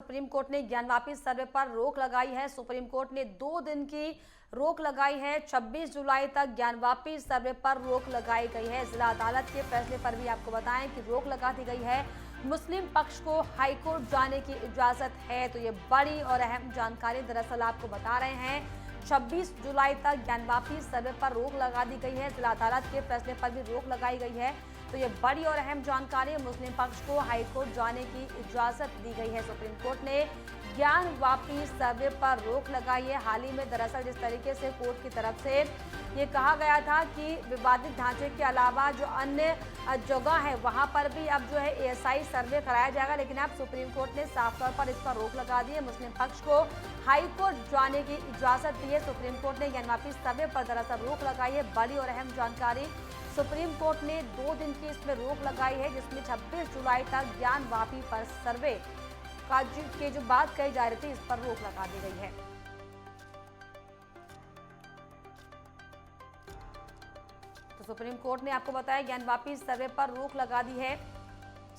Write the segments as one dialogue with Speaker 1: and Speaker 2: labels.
Speaker 1: Supreme court ने ज्ञानवापी सर्वे पर रोक लगाई है। सुप्रीम कोर्ट ने 2 दिन की रोक लगाई है। 26 जुलाई तक ज्ञानवापी सर्वे पर रोक लगाई गई है। जिला अदालत के फैसले पर भी आपको बताएं कि रोक लगा दी गई है। मुस्लिम पक्ष को हाईकोर्ट जाने की इजाजत है। तो ये बड़ी और अहम जानकारी दरअसल आपको बता रहे हैं। 26 जुलाई तक ज्ञानवापी सर्वे पर रोक लगा दी गई है। जिला अदालत के फैसले पर भी रोक लगाई गई है। तो ये बड़ी और अहम जानकारी, मुस्लिम पक्ष को हाईकोर्ट जाने की इजाजत दी गई है। सुप्रीम कोर्ट ने ज्ञानवापी सर्वे पर रोक लगाई है। हाल ही में दरअसल जिस तरीके से कोर्ट की तरफ से ये कहा गया था कि विवादित ढांचे के अलावा जो अन्य जगह है वहां पर भी अब जो है एएसआई सर्वे कराया जाएगा, लेकिन अब सुप्रीम कोर्ट ने साफ तौर पर इस पर रोक लगा दी है। मुस्लिम पक्ष को हाईकोर्ट जाने की इजाजत दी है। सुप्रीम कोर्ट ने ज्ञानवापी सर्वे पर दरअसल रोक लगाई है। बड़ी और अहम जानकारी, सुप्रीम कोर्ट ने 2 दिन की इसमें रोक लगाई है, जिसमें 26 जुलाई तक ज्ञानवापी पर सर्वे का की जो बात कही जा रही थी इस पर रोक लगा दी गई है। तो सुप्रीम कोर्ट ने आपको बताया ज्ञानवापी सर्वे पर रोक लगा दी है।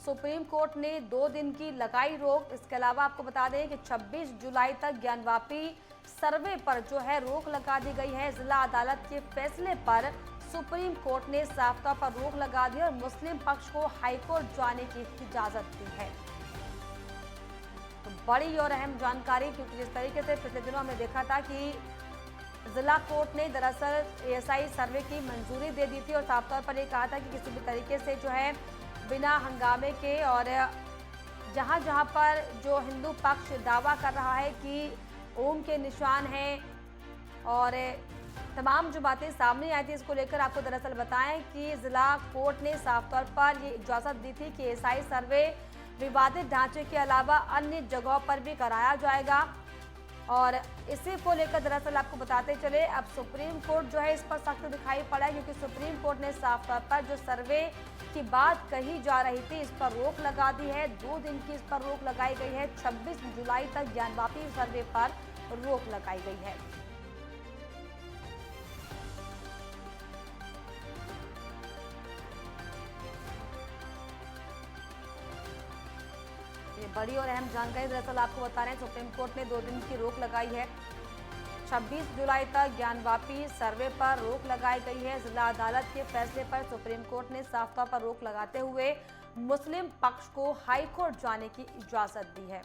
Speaker 1: सुप्रीम कोर्ट ने 2 दिन की लगाई रोक। इसके अलावा आपको बता दें कि 26 जुलाई तक ज्ञानवापी सर्वे पर जो है रोक लगा दी गई है। जिला अदालत के फैसले पर सुप्रीम कोर्ट ने साफ तौर पर रोक लगा दी और मुस्लिम पक्ष को हाईकोर्ट जाने की इजाजत दी है। तो बड़ी और अहम जानकारी, क्योंकि जिस तरीके से पिछले दिनों हमने देखा था कि जिला कोर्ट ने दरअसल एएसआई सर्वे की मंजूरी दे दी थी और साफ तौर पर ये कहा था कि किसी भी तरीके से जो है बिना हंगामे के और जहां जहां पर जो हिंदू पक्ष दावा कर रहा है कि ओम के निशान हैं और तमाम जो बातें सामने आई थी, इसको लेकर आपको दरअसल बताएं कि जिला कोर्ट ने साफ तौर पर ये इजाजत दी थी कि एएसआई सर्वे विवादित ढांचे के अलावा अन्य जगहों पर भी कराया जाएगा। और इसी को लेकर दरअसल आपको बताते चले, अब सुप्रीम कोर्ट जो है इस पर सख्त दिखाई पड़ा है, क्योंकि सुप्रीम कोर्ट ने साफ तौर पर जो सर्वे की बात कही जा रही थी इस पर रोक लगा दी है। 2 दिन की इस पर रोक लगाई गई है। 26 जुलाई तक ज्ञानवापी सर्वे पर रोक लगाई गई है। ये बड़ी और अहम जानकारी दरअसल आपको बता रहे हैं। सुप्रीम कोर्ट ने 2 दिन की रोक लगाई है। 26 जुलाई तक ज्ञानवापी सर्वे पर रोक लगाई गई है। जिला अदालत के फैसले पर सुप्रीम कोर्ट ने साफ तौर पर रोक लगाते हुए मुस्लिम पक्ष को हाईकोर्ट जाने की इजाजत दी है।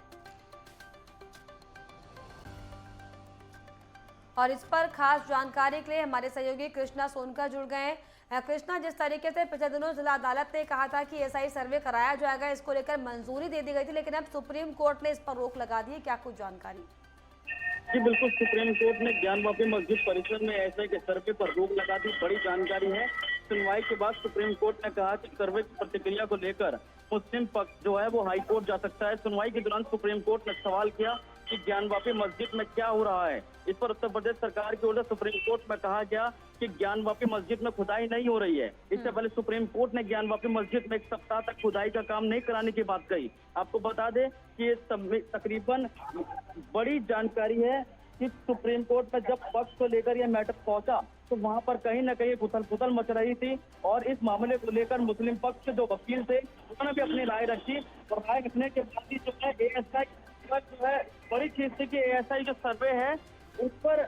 Speaker 1: और इस पर खास जानकारी के लिए हमारे सहयोगी कृष्णा सोनकर जुड़ गए हैं। कृष्णा, जिस तरीके से पिछले दिनों जिला अदालत ने कहा था कि एएसआई सर्वे कराया जाएगा, इसको लेकर मंजूरी दे दी गई थी, लेकिन अब सुप्रीम कोर्ट ने इस पर रोक लगा दी है, क्या कुछ जानकारी?
Speaker 2: जी बिल्कुल, सुप्रीम कोर्ट ने ज्ञानवापी मस्जिद परिसर में एएसआई के सर्वे पर रोक लगा दी। बड़ी जानकारी है। सुनवाई के बाद सुप्रीम कोर्ट ने कहा कि सर्वे की प्रतिक्रिया को लेकर मुस्लिम पक्ष जो है वो हाईकोर्ट जा सकता है। सुनवाई के दौरान सुप्रीम कोर्ट ने सवाल किया कि ज्ञानवापी मस्जिद में क्या हो रहा है। इस पर उत्तर प्रदेश सरकार की ओर से सुप्रीम कोर्ट में कहा गया कि ज्ञानवापी मस्जिद में खुदाई नहीं हो रही है। इससे पहले सुप्रीम कोर्ट ने ज्ञानवापी मस्जिद में 1 सप्ताह तक खुदाई का काम नहीं कराने की बात कही। आपको बता दें कि ये तकरीबन बड़ी जानकारी है कि सुप्रीम कोर्ट में जब पक्ष को लेकर यह मैटर पहुंचा तो वहां पर कहीं न कहीं उथल-पुथल मच रही थी और इस मामले को लेकर मुस्लिम पक्ष के जो वकील थे उन्होंने भी अपनी राय रखी और राय रखने के बाद ही जो है एएसआई जो है बड़ी चीज थी कि एएसआई जो सर्वे है उस पर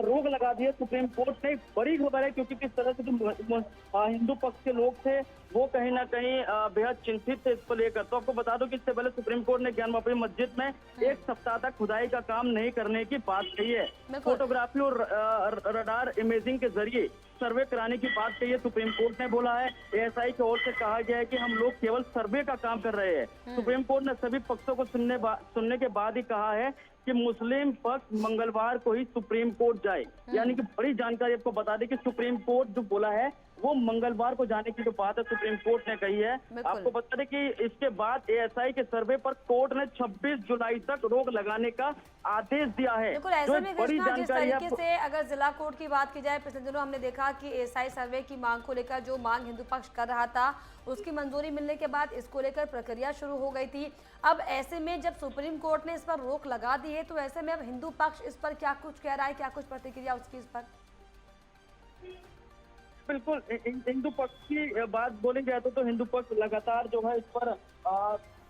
Speaker 2: रोक लगा दी है सुप्रीम कोर्ट ने। बड़ी खबर है, क्योंकि किस तरह से जो हिंदू पक्ष के लोग थे वो कहीं ना कहीं बेहद चिंतित थे इसको लेकर। तो आपको बता दो कि इससे पहले सुप्रीम कोर्ट ने ज्ञानवापी मस्जिद में 1 सप्ताह तक खुदाई का काम नहीं करने की बात कही है। फोटोग्राफी और रडार इमेजिंग के जरिए सर्वे कराने की बात कही है सुप्रीम कोर्ट ने बोला है। एएसआई की ओर से कहा गया है कि हम लोग केवल सर्वे का काम कर रहे हैं। सुप्रीम कोर्ट ने सभी पक्षों को सुनने के बाद ही कहा है कि मुस्लिम पक्ष मंगलवार को ही सुप्रीम कोर्ट जाए। यानी कि बड़ी जानकारी आपको बता दें कि सुप्रीम कोर्ट जो बोला है वो मंगलवार को जाने की जो बात है सुप्रीम कोर्ट ने कही है। आपको बता दें कि इसके बाद एएसआई के सर्वे पर कोर्ट ने 26 जुलाई तक रोक लगाने का आदेश दिया है।
Speaker 1: बिल्कुल, ऐसे में कृष्णा, जिस तरीके से अगर जिला कोर्ट की बात की जाए, पिछले दिनों हमने देखा कि एएसआई सर्वे की मांग को लेकर जो मांग हिंदू पक्ष कर रहा था उसकी मंजूरी मिलने के बाद इसको लेकर प्रक्रिया शुरू हो गई थी। अब ऐसे में जब सुप्रीम कोर्ट ने इस पर रोक लगा दी है तो ऐसे में अब हिंदू पक्ष इस पर क्या कुछ कह रहा है, क्या कुछ प्रतिक्रिया उसकी इस पर?
Speaker 2: बिल्कुल, हिंदू पक्ष की बात बोली जाए तो हिंदू पक्ष लगातार जो है इस पर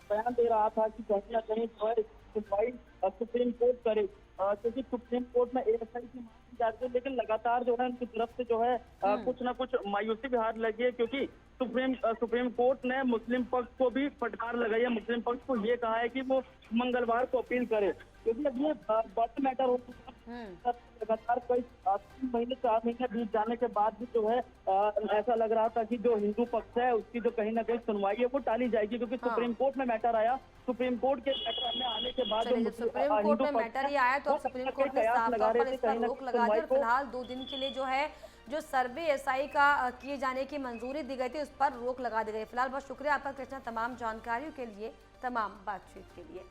Speaker 2: बयान दे रहा था कि कहीं ना कहीं जो है सुनवाई सुप्रीम कोर्ट करे, क्योंकि सुप्रीम कोर्ट में एएसआई की मांग की जा रही है, लेकिन लगातार जो है उनकी तरफ से जो है कुछ ना कुछ मायूसी भी हाथ लगी है, क्योंकि सुप्रीम कोर्ट ने मुस्लिम पक्ष को भी फटकार लगाई है। मुस्लिम पक्ष को ये कहा है कि वो मंगलवार को अपील करे, क्योंकि अब ये बड़ा मैटर हो चुका है। लगातार कई 3 महीने 4 महीने बीत जाने के बाद भी जो है ऐसा लग रहा था कि जो हिंदू पक्ष है उसकी जो कहीं ना कहीं सुनवाई है वो टाली जाएगी, क्योंकि सुप्रीम कोर्ट में मैटर आया। सुप्रीम कोर्ट के मैटर में आने के बाद
Speaker 1: चलिए, सुप्रीम कोर्ट में मैटर ही आया तो अब सुप्रीम कोर्ट ने साफ तौर पर इस पर रोक लगा दी और फिलहाल 2 दिन के लिए जो है जो सर्वे एसआई का किए जाने की मंजूरी दी गई थी उस पर रोक लगा दी गई। फिलहाल बहुत शुक्रिया आपका कृष्णा, तमाम जानकारियों के लिए, तमाम बातचीत के लिए।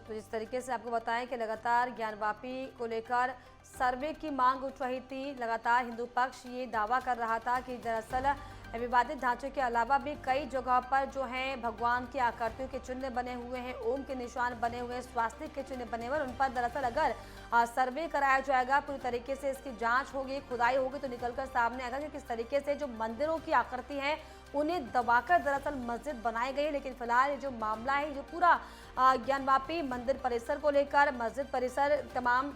Speaker 1: तो जिस तरीके से आपको बताएं कि लगातार ज्ञानवापी को लेकर सर्वे की मांग उठ रही थी, लगातार हिंदू पक्ष ये दावा कर रहा था कि दरअसल विवादित ढांचे के अलावा भी कई जगह पर जो हैं भगवान की आकृतियों के चिन्ह बने हुए हैं, ओम के निशान बने हुए हैं, स्वास्तिक के चिन्ह बने हुए हैं। उन पर दरअसल अगर सर्वे कराया जाएगा, पूरी तरीके से इसकी जांच होगी, खुदाई होगी तो निकलकर सामने आएगा कि किस तरीके से जो मंदिरों की आकृति है उन्हें दबाकर दरअसल मस्जिद बनाई गई है। लेकिन फिलहाल ये जो मामला है, जो पूरा ज्ञानवापी मंदिर परिसर को लेकर, मस्जिद परिसर तमाम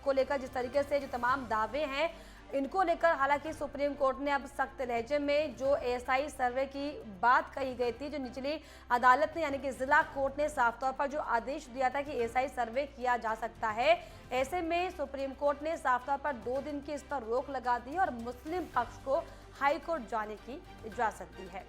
Speaker 1: को लेकर जिस तरीके से जो तमाम दावे हैं इनको लेकर हालांकि सुप्रीम कोर्ट ने अब सख्त लहजे में जो एएसआई सर्वे की बात कही गई थी, जो निचली अदालत ने यानी कि जिला कोर्ट ने साफ तौर पर जो आदेश दिया था कि एएसआई सर्वे किया जा सकता है, ऐसे में सुप्रीम कोर्ट ने साफ तौर पर 2 दिन की इस पर रोक लगा दी और मुस्लिम पक्ष को हाई कोर्ट जाने की इजाजत दी है।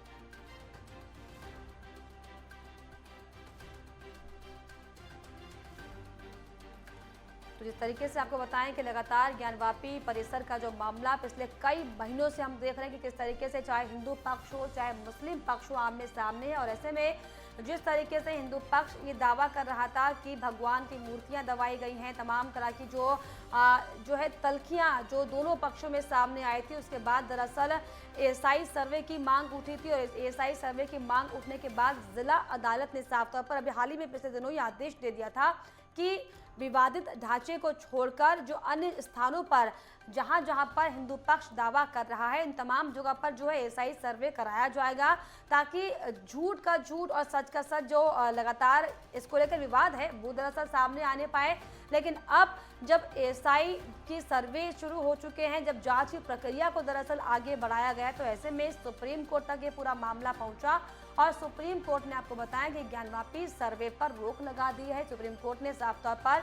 Speaker 1: तो जिस तरीके से आपको बताएं कि लगातार ज्ञानवापी परिसर का जो मामला पिछले कई महीनों से हम देख रहे हैं कि किस तरीके से चाहे हिंदू पक्ष हो चाहे मुस्लिम पक्ष हो आमने सामने है। और ऐसे में जिस तरीके से हिंदू पक्ष ये दावा कर रहा था कि भगवान की मूर्तियां दबाई गई हैं, तमाम तरह की जो है तल्खियां जो दोनों पक्षों में सामने आई थी, उसके बाद दरअसल एएसआई सर्वे की मांग उठी थी और एएसआई सर्वे की मांग उठने के बाद जिला अदालत ने साफ तौर पर अभी हाल ही में पिछले दिनों ये आदेश दे दिया था कि विवादित ढांचे को छोड़कर जो अन्य स्थानों पर जहां जहां पर हिंदू पक्ष दावा कर रहा है, इन तमाम जगह पर जो है एएसआई सर्वे कराया जाएगा, ताकि झूठ का झूठ और सच का सच जो लगातार इसको लेकर विवाद है वो दरअसल सामने आने पाए। लेकिन अब जब एएसआई की सर्वे शुरू हो चुके हैं, जब जांच की प्रक्रिया को दरअसल आगे बढ़ाया गया, तो ऐसे में सुप्रीम कोर्ट तक ये पूरा मामला पहुंचा और सुप्रीम कोर्ट ने आपको बताया कि ज्ञानवापी सर्वे पर रोक लगा दी है। सुप्रीम कोर्ट ने साफ तौर पर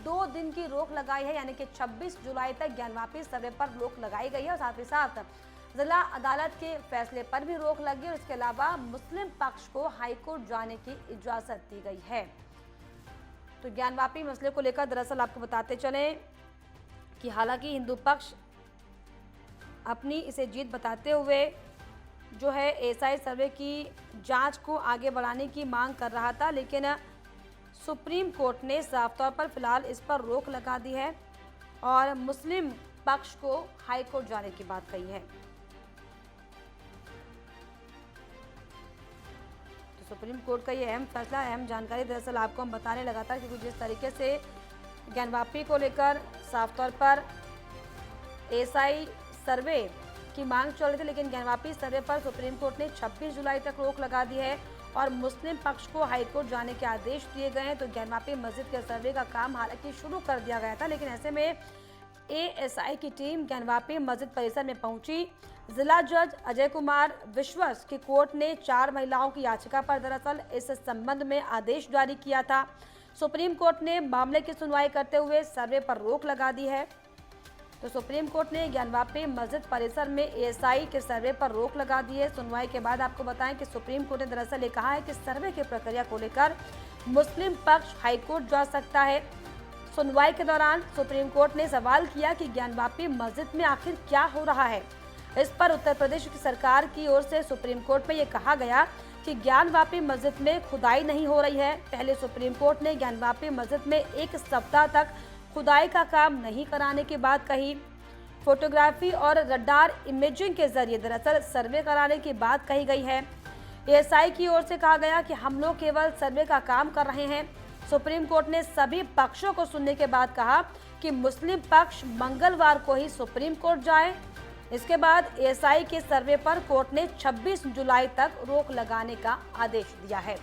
Speaker 1: 2 दिन की रोक लगाई है, यानी कि 26 जुलाई तक ज्ञानवापी सर्वे पर रोक लगाई गई है और साथ ही साथ जिला अदालत के फैसले पर भी रोक लगी और इसके अलावा मुस्लिम पक्ष को हाईकोर्ट जाने की इजाजत दी गई है। तो ज्ञानवापी मसले को लेकर दरअसल आपको बताते चलें कि हालांकि हिंदू पक्ष अपनी इसे जीत बताते हुए जो है एएसआई सर्वे की जांच को आगे बढ़ाने की मांग कर रहा था, लेकिन सुप्रीम कोर्ट ने साफ तौर पर फिलहाल इस पर रोक लगा दी है और मुस्लिम पक्ष को हाई कोर्ट जाने की बात कही है। तो सुप्रीम कोर्ट का ये अहम फैसला, अहम जानकारी दरअसल आपको हम बताने लगा था, क्योंकि जिस तरीके से ज्ञानवापी को लेकर साफ तौर पर एएसआई सर्वे की मांग चल रही थी, लेकिन ज्ञानवापी सर्वे पर सुप्रीम कोर्ट ने 26 जुलाई तक रोक लगा दी है और मुस्लिम पक्ष को हाईकोर्ट जाने के आदेश दिए गए हैं। तो ज्ञानवापी मस्जिद के सर्वे का काम हालांकि शुरू कर दिया गया था, लेकिन ऐसे में एएसआई की टीम ज्ञानवापी मस्जिद परिसर में पहुंची। जिला जज अजय कुमार विश्वास की कोर्ट ने 4 महिलाओं की याचिका पर दरअसल इस संबंध में आदेश जारी किया था। सुप्रीम कोर्ट ने मामले की सुनवाई करते हुए सर्वे पर रोक लगा दी है। तो सुप्रीम कोर्ट ने ज्ञानवापी मस्जिद परिसर में एएसआई के सर्वे पर रोक लगा दी है। सुनवाई के बाद आपको बताएं कि सुप्रीम कोर्ट ने दरअसल ये कहा है कि सर्वे की प्रक्रिया को लेकर मुस्लिम पक्ष हाईकोर्ट जा सकता है। सुनवाई के दौरान सुप्रीम कोर्ट ने सवाल किया कि ज्ञानवापी मस्जिद में आखिर क्या हो रहा है। इस पर उत्तर प्रदेश की सरकार की ओर से सुप्रीम कोर्ट में ये कहा गया कि ज्ञानवापी मस्जिद में खुदाई नहीं हो रही है। पहले सुप्रीम कोर्ट ने ज्ञानवापी मस्जिद में 1 सप्ताह तक खुदाई का काम नहीं कराने की बात कही। फोटोग्राफी और रडार इमेजिंग के जरिए दरअसल सर्वे कराने की बात कही गई है। एएसआई की ओर से कहा गया कि हम लोग केवल सर्वे का काम कर रहे हैं, सुप्रीम कोर्ट ने सभी पक्षों को सुनने के बाद कहा कि मुस्लिम पक्ष मंगलवार को ही सुप्रीम कोर्ट जाए। इसके बाद एएसआई के सर्वे पर कोर्ट ने 26 जुलाई तक रोक लगाने का आदेश दिया है।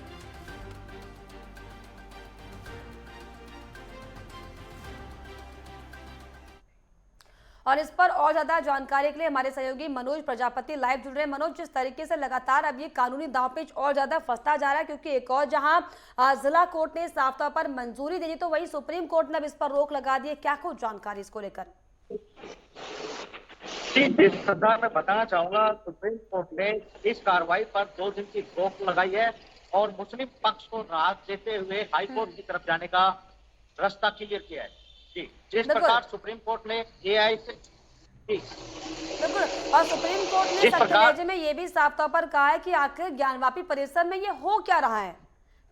Speaker 1: और इस पर और ज्यादा जानकारी के लिए हमारे सहयोगी मनोज प्रजापति लाइव जुड़ रहे हैं। मनोज, जिस तरीके से लगातार अब ये कानूनी दांवपेच और ज्यादा फंसता जा रहा है, क्योंकि एक और जहां जिला कोर्ट ने साफ तौर पर मंजूरी दे दी, तो वही सुप्रीम कोर्ट ने अब इस पर रोक लगा दी है। क्या कुछ जानकारी इसको लेकर?
Speaker 3: जिस प्रकार मैं बताना चाहूंगा, सुप्रीम कोर्ट ने इस कार्रवाई पर 2 दिन की रोक लगाई है और मुस्लिम पक्ष को राहत देते हुए हाई कोर्ट की तरफ जाने का रास्ता क्लियर किया है। जी, जिस प्रकार सुप्रीम कोर्ट ने एआई से
Speaker 1: बिल्कुल, और सुप्रीम कोर्ट ने सख्त लहजे में ये भी साफ तौर पर कहा है कि आखिर ज्ञानवापी परिसर में ये हो क्या रहा है,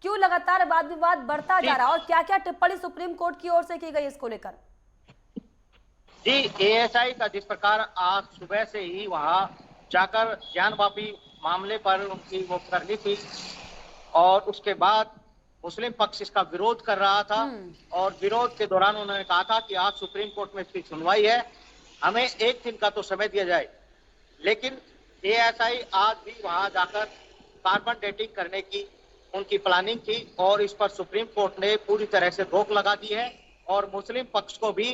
Speaker 1: क्यों लगातार वाद विवाद बढ़ता जा रहा है, और क्या क्या टिप्पणी सुप्रीम कोर्ट की ओर से की गई इसको लेकर?
Speaker 3: जी, एएसआई का जिस प्रकार आज सुबह से ही वहां जाकर ज्ञानवापी मामले पर उनकी वो करनी थी और उसके बाद मुस्लिम पक्ष इसका विरोध कर रहा था और विरोध के दौरान उन्होंने कहा था कि आज सुप्रीम कोर्ट में इसकी सुनवाई है, हमें 1 दिन का तो समय दिया जाए। लेकिन एएसआई आज भी वहां जाकर कार्बन डेटिंग करने की उनकी प्लानिंग थी और इस पर सुप्रीम कोर्ट ने पूरी तरह से रोक लगा दी है और मुस्लिम पक्ष को भी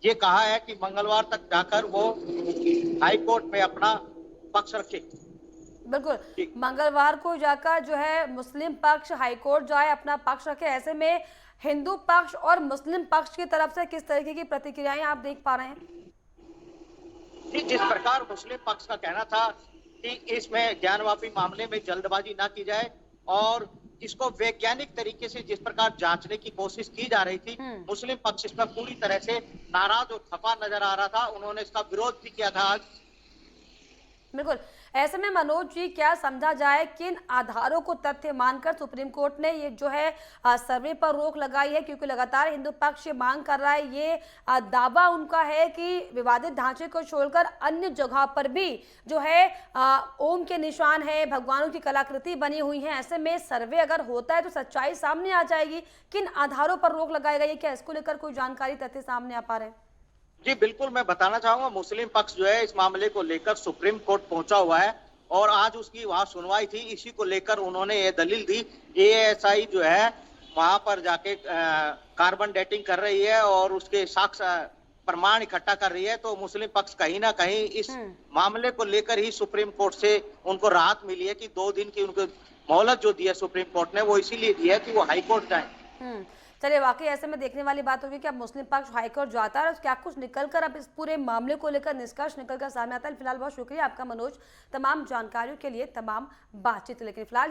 Speaker 3: ये कहा है कि मंगलवार तक जाकर वो हाई कोर्ट में अपना पक्ष रखे।
Speaker 1: बिल्कुल, मंगलवार को जाकर जो है मुस्लिम पक्ष हाईकोर्ट जाए, अपना पक्ष रखे। ऐसे में हिंदू पक्ष और मुस्लिम पक्ष की तरफ से किस तरीके की प्रतिक्रियाएं आप देख पा रहे हैं?
Speaker 3: जिस प्रकार मुस्लिम पक्ष का कहना था कि इसमें ज्ञानवापी मामले में जल्दबाजी ना की जाए और इसको वैज्ञानिक तरीके से जिस प्रकार जांचने की कोशिश की जा रही थी, मुस्लिम पक्ष इस पर पूरी तरह से नाराज और खफा नजर आ रहा था। उन्होंने इसका विरोध भी किया था आज।
Speaker 1: बिल्कुल, ऐसे में मनोज जी, क्या समझा जाए, किन आधारों को तथ्य मानकर सुप्रीम कोर्ट ने ये जो है सर्वे पर रोक लगाई है? क्योंकि लगातार हिंदू पक्ष ये मांग कर रहा है, ये दावा उनका है कि विवादित ढांचे को छोड़कर अन्य जगह पर भी जो है ओम के निशान है, भगवानों की कलाकृति बनी हुई है। ऐसे में सर्वे अगर होता है तो सच्चाई सामने आ जाएगी। किन आधारों पर रोक लगाई गई है, क्या इसको लेकर कोई जानकारी तथ्य सामने आ पा रहे हैं?
Speaker 3: जी बिल्कुल, मैं बताना चाहूंगा, मुस्लिम पक्ष जो है इस मामले को लेकर सुप्रीम कोर्ट पहुंचा हुआ है और आज उसकी वहां सुनवाई थी। इसी को लेकर उन्होंने ये दलील दी, एएसआई जो है वहां पर जाके कार्बन डेटिंग कर रही है और उसके साक्ष्य प्रमाण इकट्ठा कर रही है। तो मुस्लिम पक्ष कहीं ना कहीं इस मामले को लेकर ही सुप्रीम कोर्ट से उनको राहत मिली है कि 2 दिन की उनको मोहलत जो दी है सुप्रीम कोर्ट ने, वो इसीलिए दी है कि वो हाई कोर्ट जाए।
Speaker 1: चलिए, वाकई ऐसे में देखने वाली बात होगी कि अब मुस्लिम पक्ष हाईकोर्ट जाता है और क्या कुछ निकलकर अब इस पूरे मामले को लेकर निष्कर्ष निकलकर सामने आता है। फिलहाल बहुत शुक्रिया आपका मनोज, तमाम जानकारियों के लिए, तमाम बातचीत। लेकिन फिलहाल